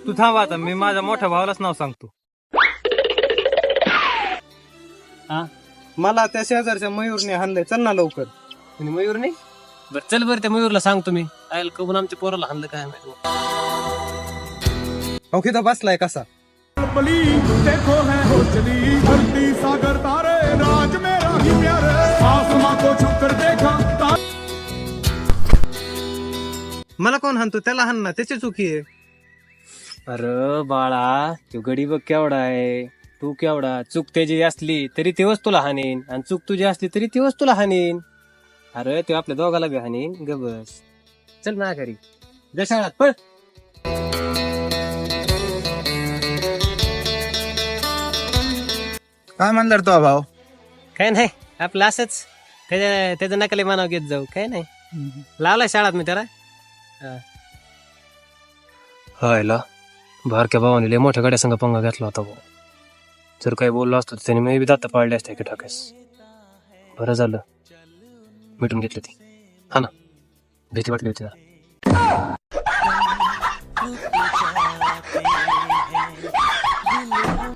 तू थांब आता, मी माझ्या मोठ्या भावालाच नाव सांगतो. हा मला त्या शेजारच्या मयूरने हाणलंय, चल ना लवकर. आणि मयूर नाही बरं चल बरं त्या मयूरला सांगतो मी. आयल कबून आमच्या पोराला हाणलं काय माहिती. अहो तिथं बसलाय कसा. देखो है हो चली धरती सागर तारे राज मेरा ही प्यारे आसमां को छूकर देखा मला कोण हाणतो, त्याला हाण ना, त्याची चुकी आहे. अरे बाळा तो गडी बघ केवढा आहे, तू केवढा. चूक त्याची असली तरी तेव्हाच तुला हाणीन, आणि चूक तुझी असली तरी तेव्हाच तुला हाणीन. अरे ते आपल्या दोघाला बी हाणीन. ग बस चल ना घरी, जा शाळात पळ. काय म्हणला रे तो भाऊ? काय नाही आपलं असंच त्याचं नकली मानाव घेत जाऊ. काय नाही लावला शाळात मी त्याला. हायला बारक्या भावाने लय मोठ्या गाड्या संग पंगा घेतला होता भाऊ. जर काही बोललो असतो तर त्याने मी बी दात पाळले असते की ठाकेस. बरं झालं मिटून घेतली ती. हा ना, भीती वाटली होती जरा.